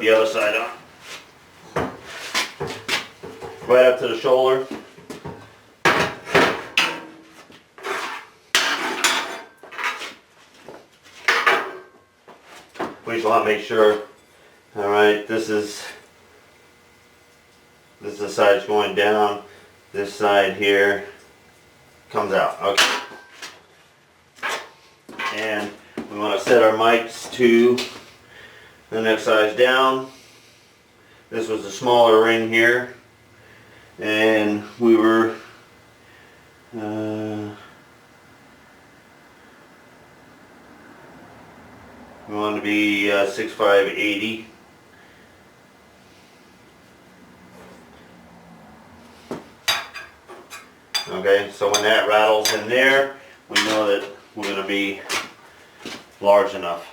the other side on. Right up to the shoulder. We just want to make sure, alright, this is the side that's going down, this side here comes out, okay. And we want to set our mics to the next size down. This was a smaller ring here, and we were we want to be 6580. Okay, so when that rattles in there, we know that we're going to be large enough.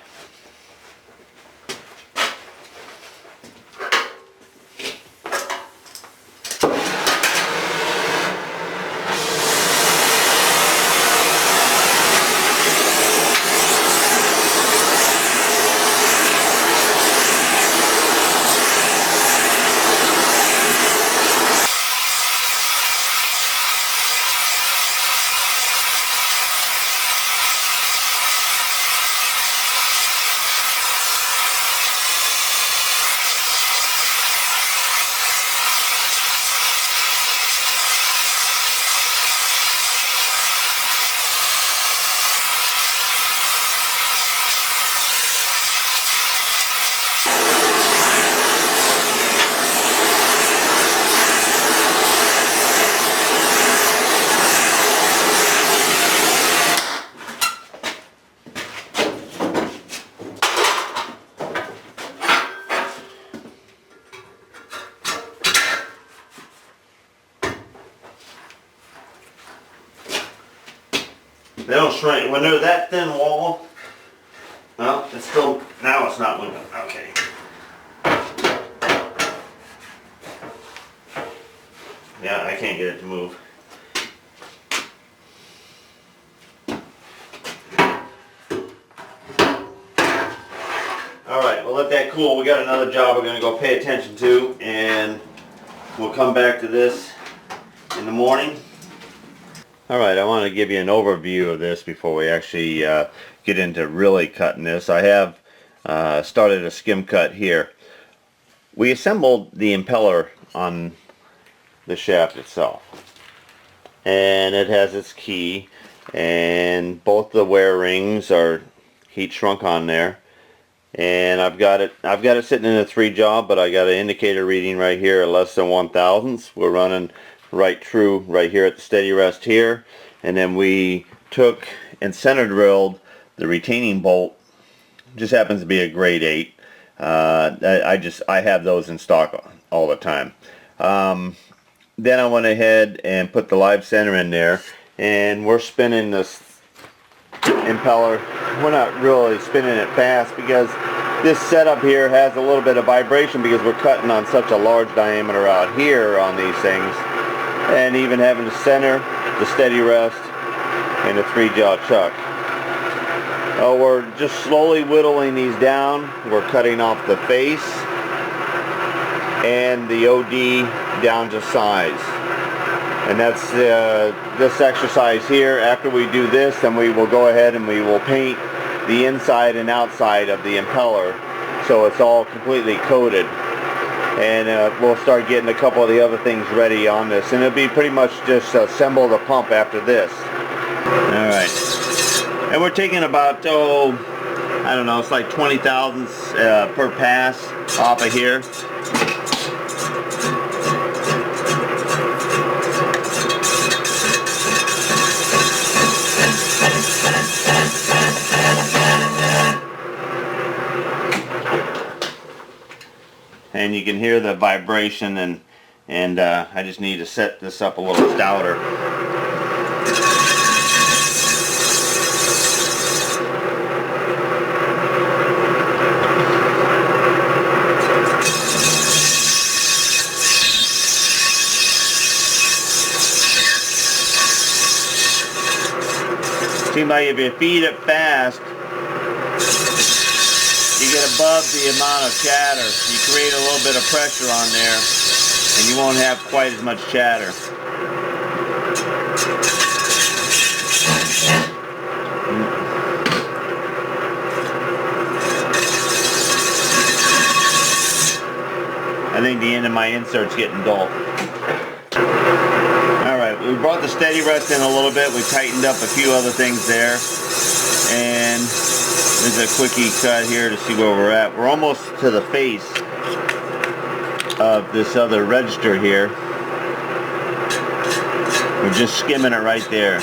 They don't shrink. When they're that thin wall, well, it's still, now it's not moving. Okay. Yeah, I can't get it to move. Alright, we'll let that cool. We got another job we're going to go pay attention to, and we'll come back to this in the morning. Alright, I want to give you an overview of this before we actually get into really cutting this. I have started a skim cut here. We assembled the impeller on the shaft itself, and it has its key, and both the wear rings are heat shrunk on there, and I've got it sitting in a 3 job, but I got an indicator reading right here at less than 1/1000. We're running right through right here at the steady rest here, and then we took and center drilled the retaining bolt. Just happens to be a grade 8. I have those in stock all the time. Then I went ahead and put the live center in there, and we're spinning this impeller. We're not really spinning it fast because this setup here has a little bit of vibration because we're cutting on such a large diameter out here on these things, and even having the center, the steady rest, and a 3-jaw chuck. We're just slowly whittling these down. We're cutting off the face and the OD down to size. And that's this exercise here. After we do this, then we will go ahead and we will paint the inside and outside of the impeller so it's all completely coated. And we'll start getting a couple of the other things ready on this, and it'll be pretty much just assemble the pump after this. Alright, and we're taking about, I don't know, it's like 20 thousandths per pass off of here. And you can hear the vibration, and I just need to set this up a little stouter. Seems like if you feed it fast, you get a above the amount of chatter. You create a little bit of pressure on there, and you won't have quite as much chatter. I think the end of my insert's getting dull. Alright, we brought the steady rest in a little bit. We tightened up a few other things there. And there's a quickie cut here to see where we're at. We're almost to the face of this other register here. We're just skimming it right there.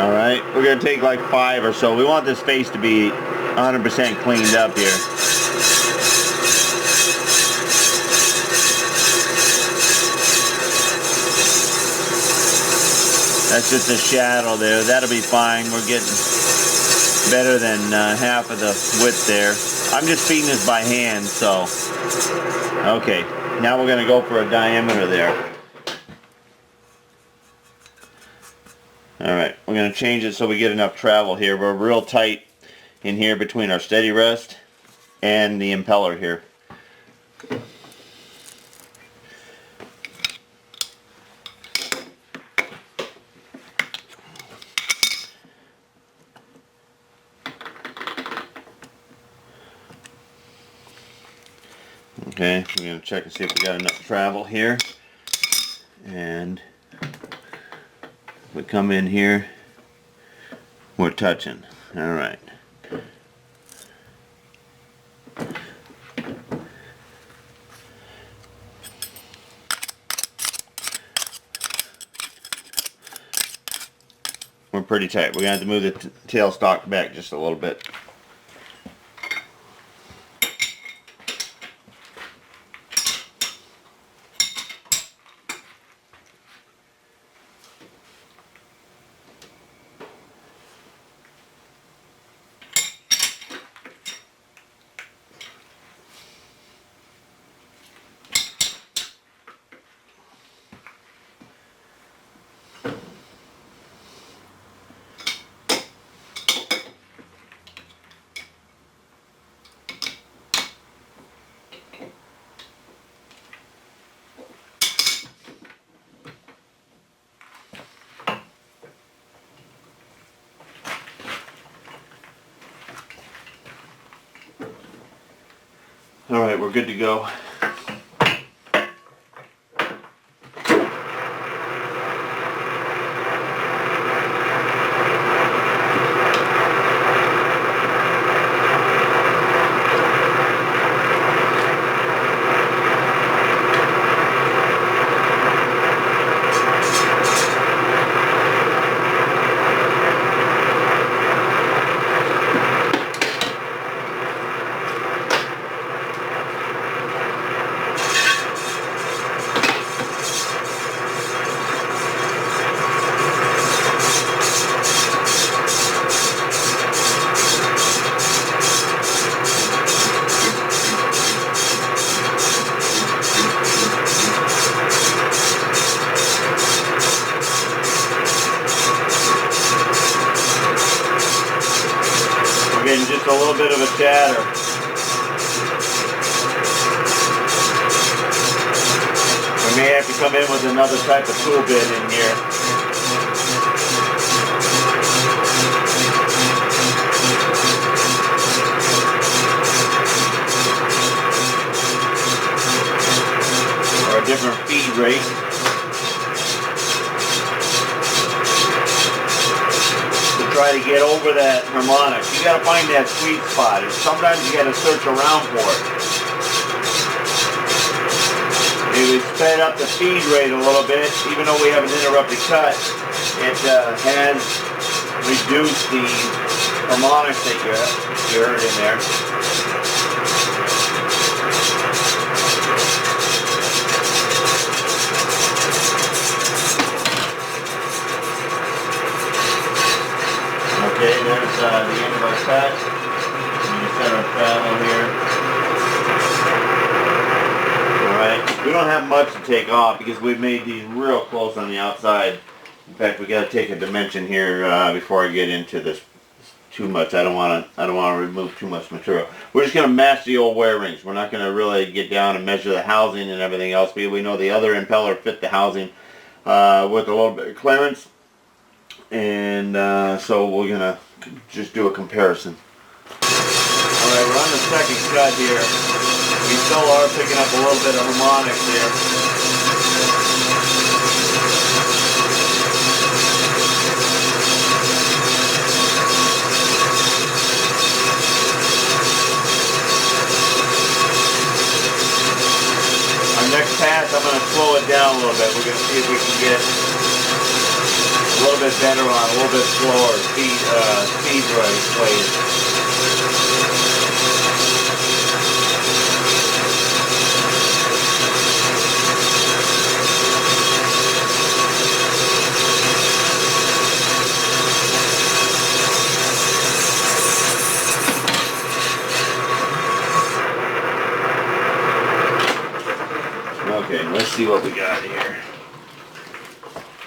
Alright, we're going to take like 5 or so. We want this face to be 100% cleaned up here. That's just a shadow there. That'll be fine. We're getting better than half of the width there. I'm just feeding this by hand, so. Okay, now we're going to go for a diameter there. Alright, we're going to change it so we get enough travel here. We're real tight in here between our steady rest and the impeller here. Okay, we're going to check and see if we got enough travel here. And we come in here, we're touching. Alright. We're pretty tight. We're going to have to move the tailstock back just a little bit. Alright, we're good to go. Getting just a little bit of a chatter. We may have to come in with another type of tool bit in here. Or a different feed rate. Try to get over that harmonic. You got to find that sweet spot. And sometimes you got to search around for it. If we sped up the feed rate a little bit, even though we have an interrupted cut, it has reduced the harmonics that you heard in there. Okay, there's the end of our cut. We set our paddle here. Alright, we don't have much to take off because we've made these real close on the outside. In fact, we got to take a dimension here before I get into this too much. I don't want to remove too much material. We're just going to match the old wear rings. We're not going to really get down and measure the housing and everything else. We know the other impeller fit the housing with a little bit of clearance. And so we're going to just do a comparison. Alright, we're on the second cut here. We still are picking up a little bit of harmonics here. Our next pass, I'm going to slow it down a little bit. We're going to see if we can get a little bit better on, a little bit slower speed rate. Okay, let's see what we got here.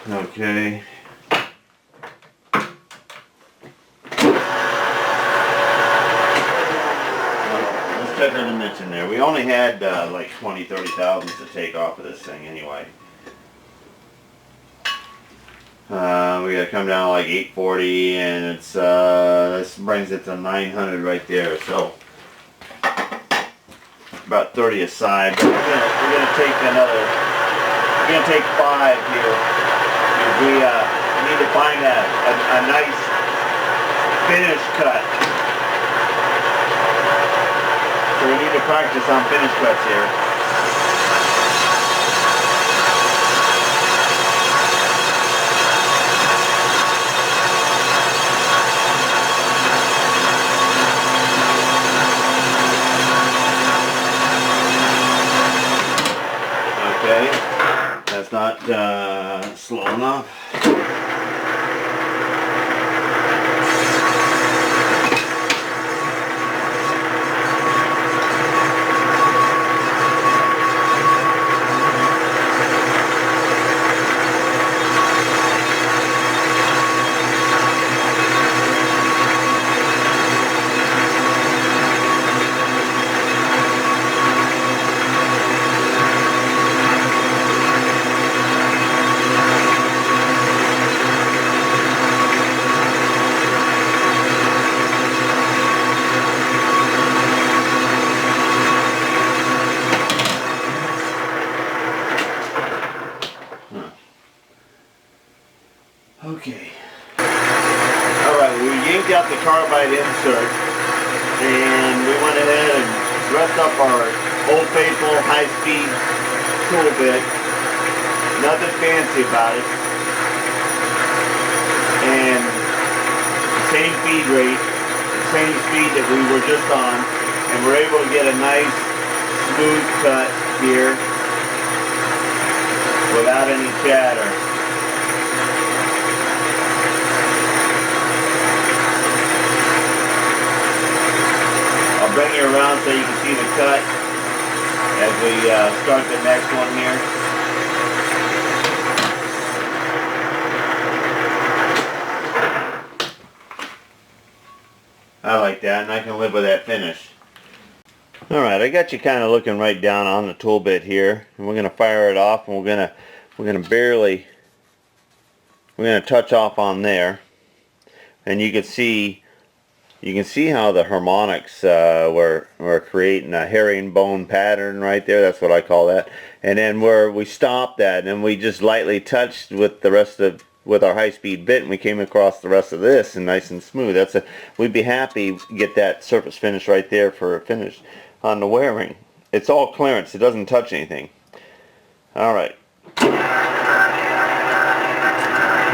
Okay. Let's check our dimension there. We only had like 20-30 thousandths to take off of this thing anyway. We got to come down to like 840, and it's this brings it to 900 right there. So about 30 aside, but we're gonna take another. We're gonna take 5 here. We need to find a nice finish cut. So we need to practice on finish cuts here. Okay, that's not slow enough. Okay. Alright, we yanked out the carbide insert and we went ahead and dressed up our old faithful high-speed tool bit. Nothing fancy about it. And the same feed rate, the same speed that we were just on, and we're able to get a nice smooth cut here without any chatter. Bring it around so you can see the cut as we start the next one here. I like that, and I can live with that finish. Alright, I got you kind of looking right down on the tool bit here, and we're going to fire it off, and we're going to touch off on there, and you can see how the harmonics were creating a herringbone pattern right there. That's what I call that. And then where we stopped that, and we just lightly touched with our high-speed bit, and we came across the rest of this, and nice and smooth. We'd be happy to get that surface finish right there for a finish on the wear ring. It's all clearance. It doesn't touch anything. All right.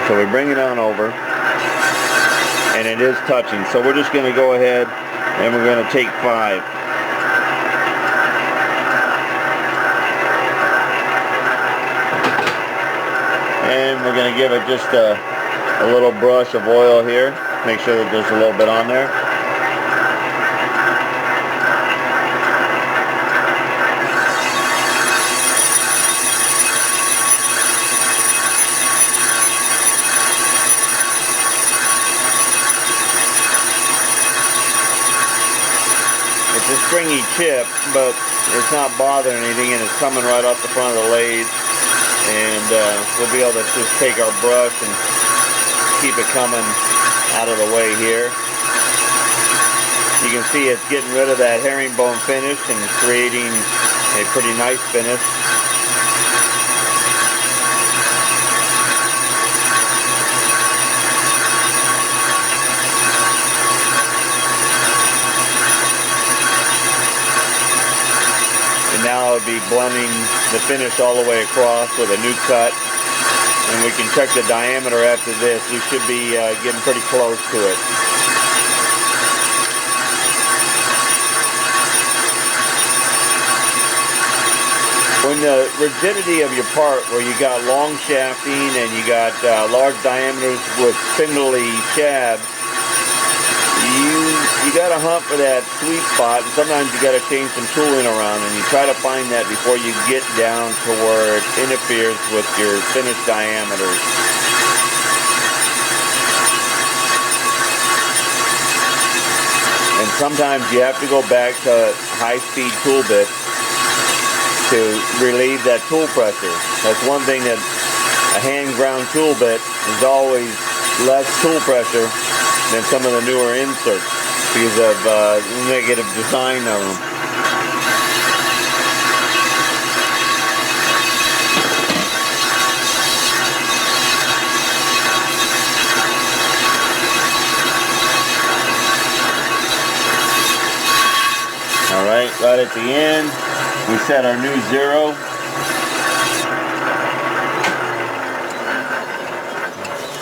So we bring it on over. And it is touching, so we're just going to go ahead and we're going to take 5. And we're going to give it just a little brush of oil here. make sure that there's a little bit on there. It's a stringy chip, but it's not bothering anything, and it's coming right off the front of the lathe. And we'll be able to just take our brush and keep it coming out of the way here. You can see it's getting rid of that herringbone finish and creating a pretty nice finish. And now I'll be blending the finish all the way across with a new cut. And we can check the diameter after this. We should be getting pretty close to it. When the rigidity of your part, where you got long shafting and you got large diameters with spindly shafts, you got to hunt for that sweet spot, and sometimes you got to change some tooling around, and you try to find that before you get down to where it interferes with your finished diameters. And sometimes you have to go back to high-speed tool bits to relieve that tool pressure. That's one thing, that a hand-ground tool bit is always less tool pressure than some of the newer inserts because of negative design of them. Alright, right at the end, we set our new 0.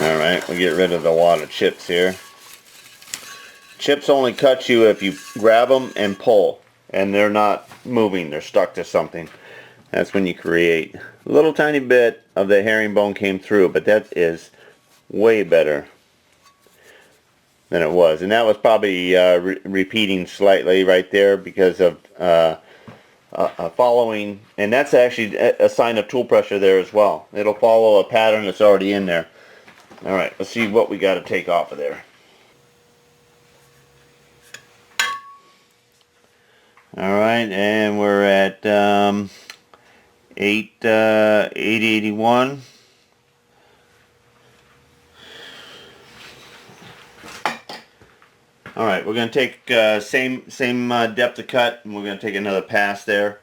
Alright, we'll get rid of the wad of chips here. Chips only cut you if you grab them and pull, and they're not moving, they're stuck to something. That's when you create a little tiny bit of the herringbone came through, but that is way better than it was. And that was probably repeating slightly right there because of following, and that's actually a sign of tool pressure there as well. It'll follow a pattern that's already in there. Alright, let's see what we got to take off of there. Alright, and we're at 881. Alright, we're going to take same depth of cut, and we're going to take another pass there.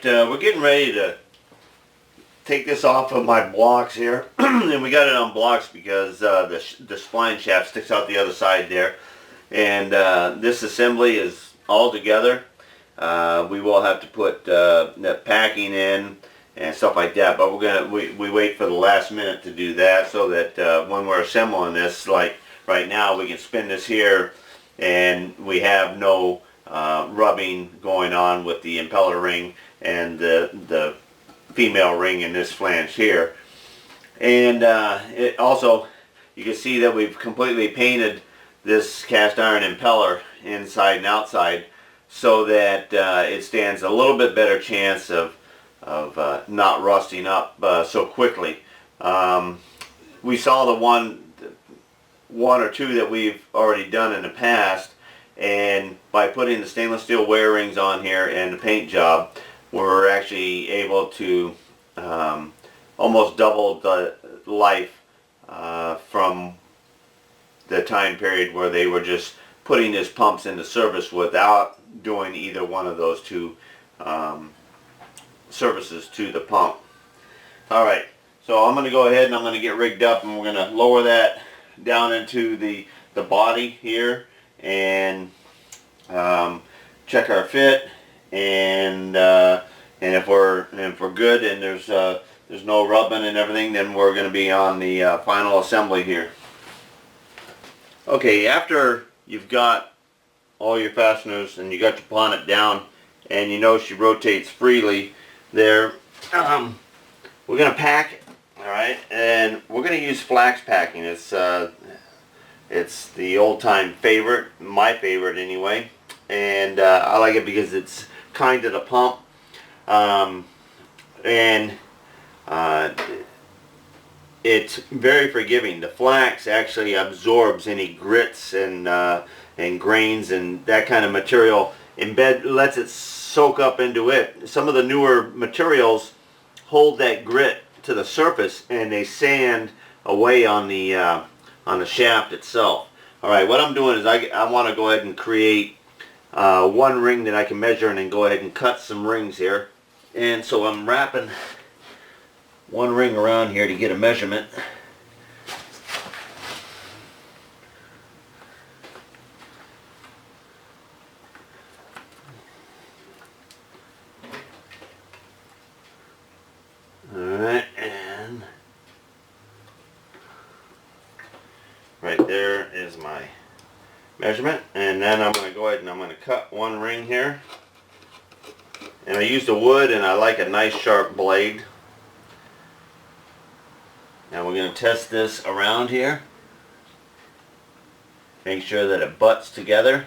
We're getting ready to take this off of my blocks here, and we got it on blocks because the spline shaft sticks out the other side there, and this assembly is all together. We will have to put the packing in and stuff like that, but we wait for the last minute to do that so that when we're assembling this, like right now, we can spin this here and we have no rubbing going on with the impeller ring and the female ring in this flange here. And it also, you can see that we've completely painted this cast iron impeller inside and outside so that it stands a little bit better chance of not rusting up so quickly. We saw the one or two that we've already done in the past, and by putting the stainless steel wear rings on here and the paint job, we're actually able to almost double the life from the time period where they were just putting his pumps into service without doing either one of those two services to the pump. Alright, so I'm going to go ahead and I'm going to get rigged up, and we're going to lower that down into the body here and check our fit, and if we're good and there's no rubbing and everything, then we're going to be on the final assembly here. Okay, after you've got all your fasteners and you got your bonnet down and you know she rotates freely there, we're going to pack it. Alright, and we're going to use flax packing. It's the old-time favorite, my favorite anyway, and I like it because it's kind to the pump, and it's very forgiving. The flax actually absorbs any grits and grains and that kind of material. Lets it soak up into it. Some of the newer materials hold that grit to the surface and they sand away on the shaft itself. Alright, what I'm doing is I want to go ahead and create one ring that I can measure and then go ahead and cut some rings here. And so I'm wrapping one ring around here to get a measurement. Alright, and right there is my measurement, and then I'm going to go ahead and I'm going to cut one ring here, and I used a wood and I like a nice sharp blade. Now we're going to test this around here, make sure that it butts together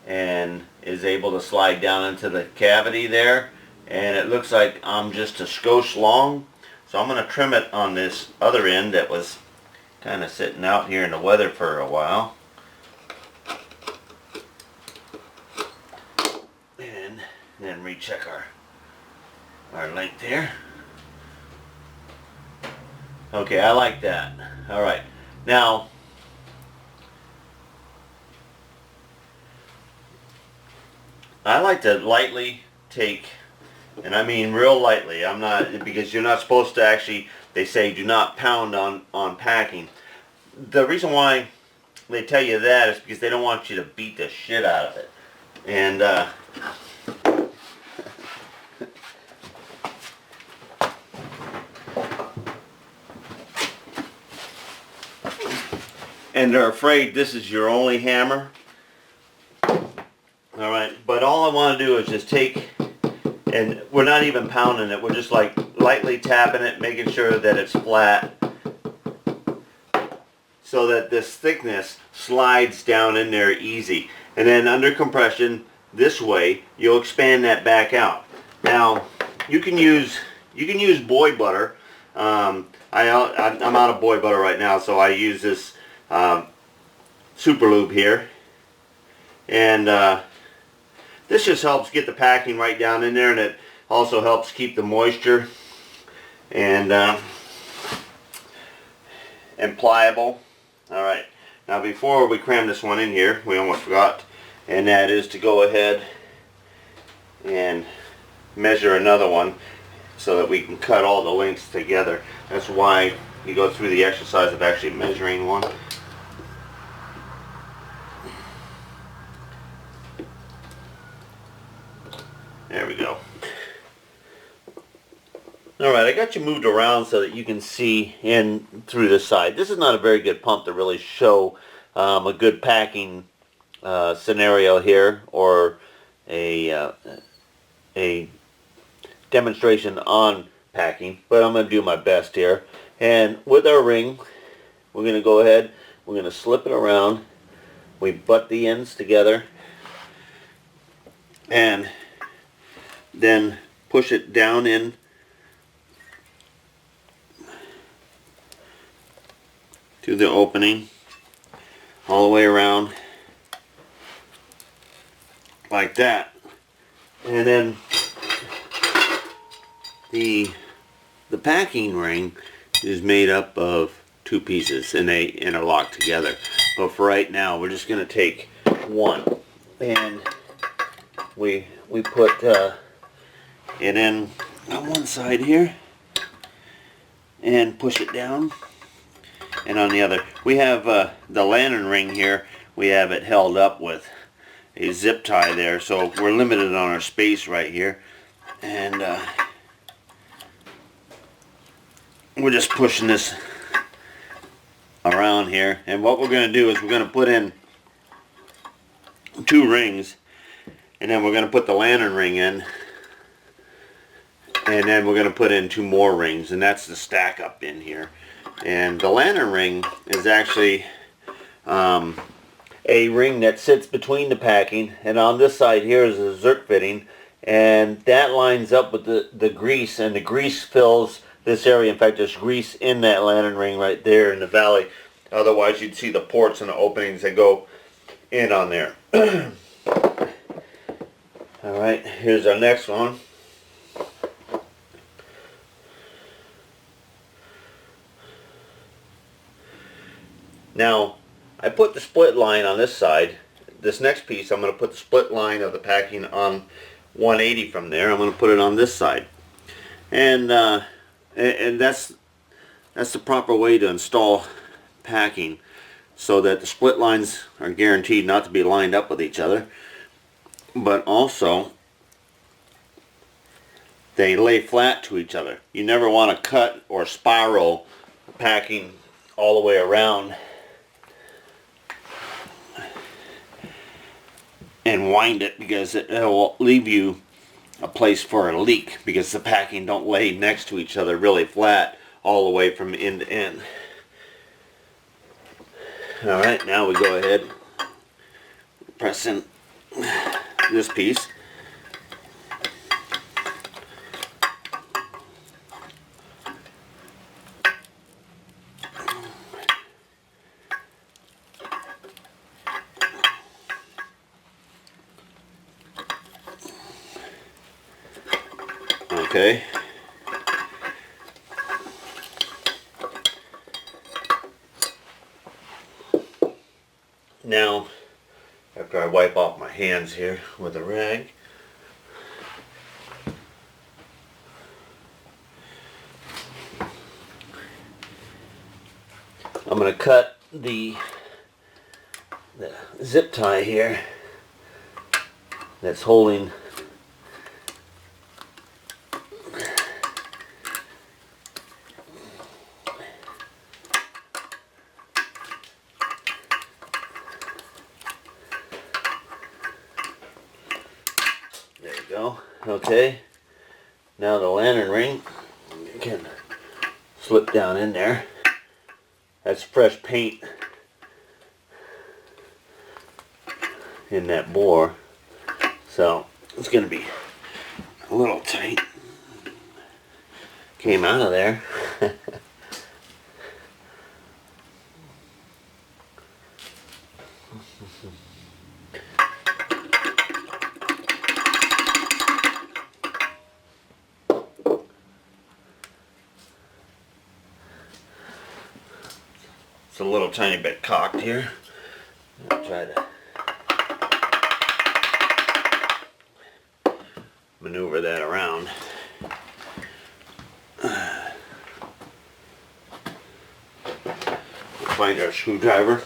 and is able to slide down into the cavity there. And it looks like I'm just a skosh long, so I'm going to trim it on this other end that was kind of sitting out here in the weather for a while. And then recheck our length here. Okay, I like that. Alright, now I like to lightly take, and I mean real lightly, I'm not, because you're not supposed to actually, they say do not pound on packing. The reason why they tell you that is because they don't want you to beat the shit out of it. And they're afraid this is your only hammer. Alright, but all I want to do is just take, and we're not even pounding it, we're just like lightly tapping it, making sure that it's flat so that this thickness slides down in there easy. And then under compression, this way, you'll expand that back out. Now, you can use boy butter. I'm out of boy butter right now, so I use this super lube here. And this just helps get the packing right down in there, and it also helps keep the moisture and pliable. Alright, now before we cram this one in here, we almost forgot, and that is to go ahead and measure another one so that we can cut all the lengths together. That's why you go through the exercise of actually measuring one. There we go. Alright, I got you moved around so that you can see in through this side. This is not a very good pump to really show a good packing scenario here, or a demonstration on packing, but I'm going to do my best here. And with our ring, we're going to go ahead, we're going to slip it around, we butt the ends together, and then push it down in to the opening all the way around like that. And then the packing ring is made up of two pieces and they interlock together. But for right now, we're just going to take one, and we put it in on one side here and push it down, and on the other. We have the lantern ring here. We have it held up with a zip tie there, so we're limited on our space right here, and we're just pushing this around here. And what we're going to do is we're going to put in 2 rings, and then we're going to put the lantern ring in, and then we're going to put in 2 more rings, and that's the stack up in here. And the lantern ring is actually a ring that sits between the packing, and on this side here is a zerk fitting, and that lines up with the grease, and the grease fills this area. In fact, there's grease in that lantern ring right there in the valley. Otherwise you'd see the ports and the openings that go in on there. Alright, here's our next one. Now, I put the split line on this side. This next piece, I'm going to put the split line of the packing on 180 from there. I'm going to put it on this side. And that's the proper way to install packing, so that the split lines are guaranteed not to be lined up with each other, but also they lay flat to each other. You never want to cut or spiral packing all the way around and wind it, because it will leave you a place for a leak, because the packing don't lay next to each other really flat all the way from end to end. Alright, now we go ahead, press in this piece. Okay. Now, after I wipe off my hands here with a rag, I'm going to cut the zip tie here that's holding Okay, now the lantern ring can slip down in there. That's fresh paint in that bore, so it's going to be a little tight. Came out of there. It's a little tiny bit cocked here. I'll try to maneuver that around. We'll find our screwdriver.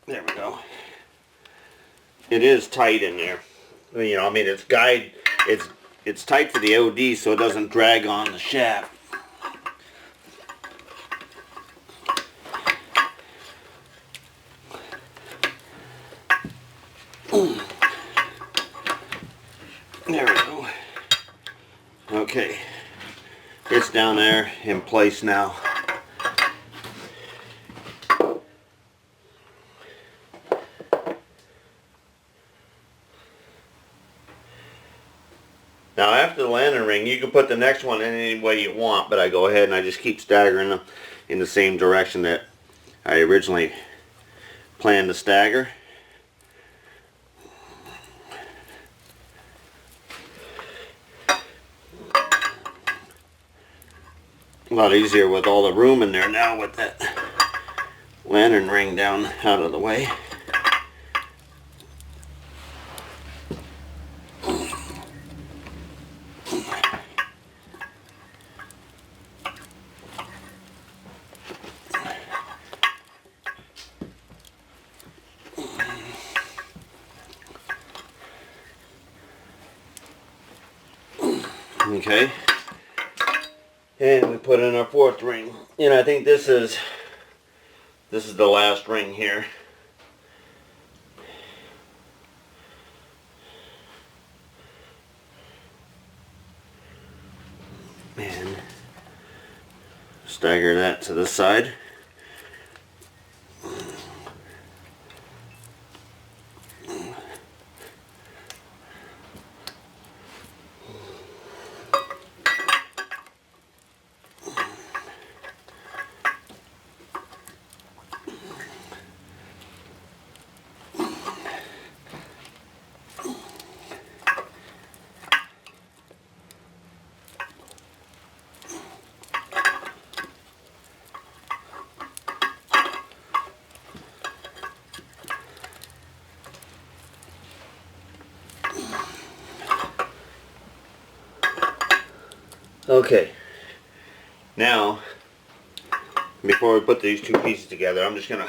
There we go. It is tight in there. You know, I mean, it's tight to the OD so it doesn't drag on the shaft. There we go. Okay. It's down there in place now. Now after the lantern ring, you can put the next one in any way you want, but I go ahead and I just keep staggering them in the same direction that I originally planned to stagger. A lot easier with all the room in there now with that lantern ring down out of the way. Okay, and we put in our fourth ring, and I think this is the last ring here. And stagger that to the side. Okay, now before we put these two pieces together, I'm just gonna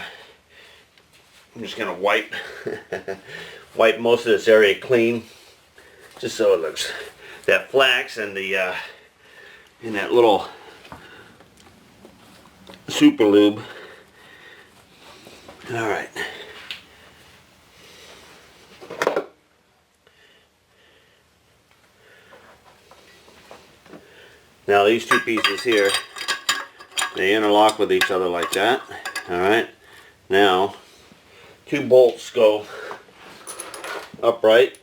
wipe wipe most of this area clean, just so it looks, that flax and the and that little super lube. All right. Now these two pieces here, they interlock with each other like that. Alright. Now, two bolts go upright.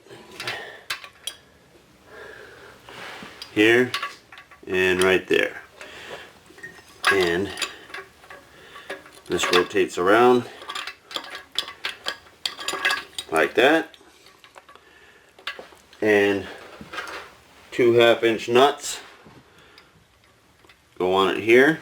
Here and right there. And this rotates around like that. And two 1/2-inch nuts go on it here.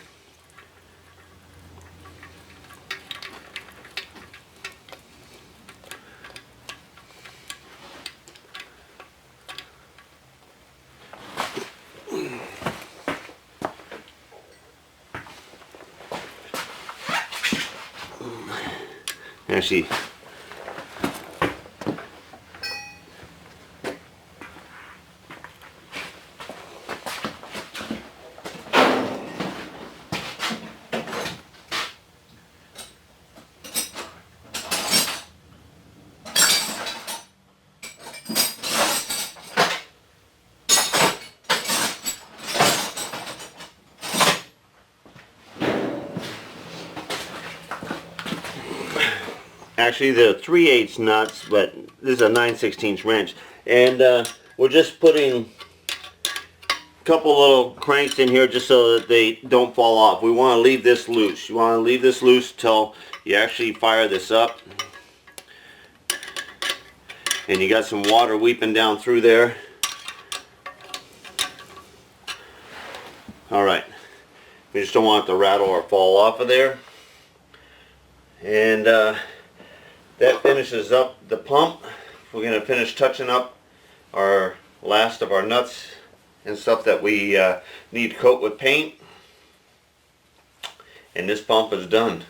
Actually, they're 3/8 nuts, but this is a 9/16 wrench, and we're just putting a couple little cranks in here just so that they don't fall off. We want to leave this loose. You want to leave this loose till you actually fire this up, and you got some water weeping down through there. Alright, we just don't want it to rattle or fall off of there. And that finishes up the pump. We're going to finish touching up our last of our nuts and stuff that we need to coat with paint. And this pump is done.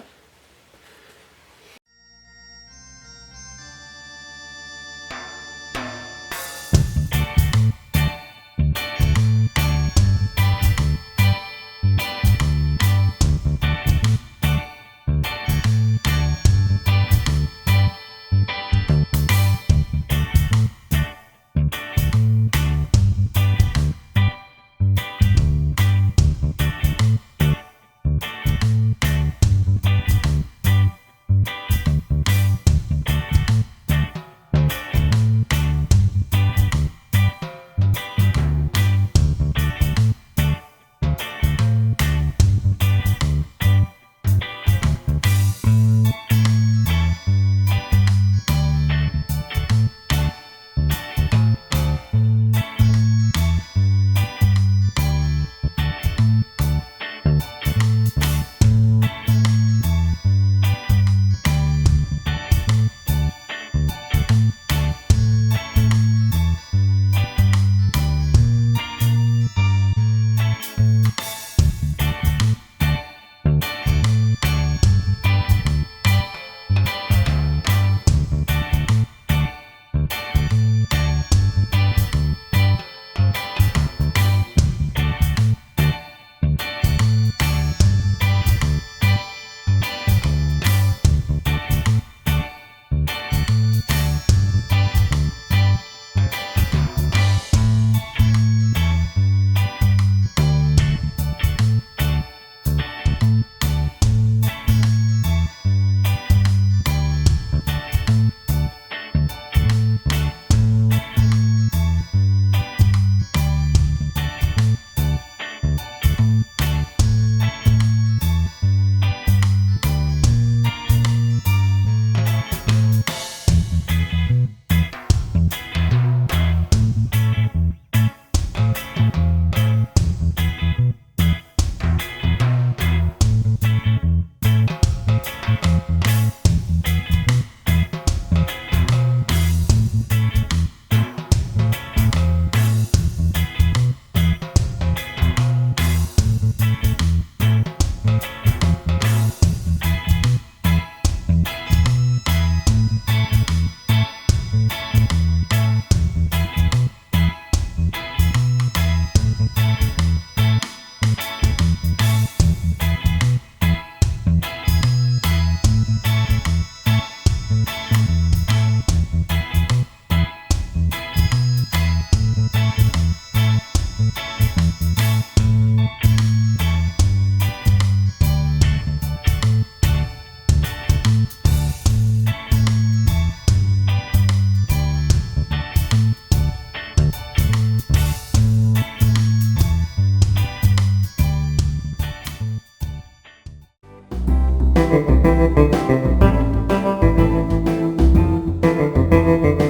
it.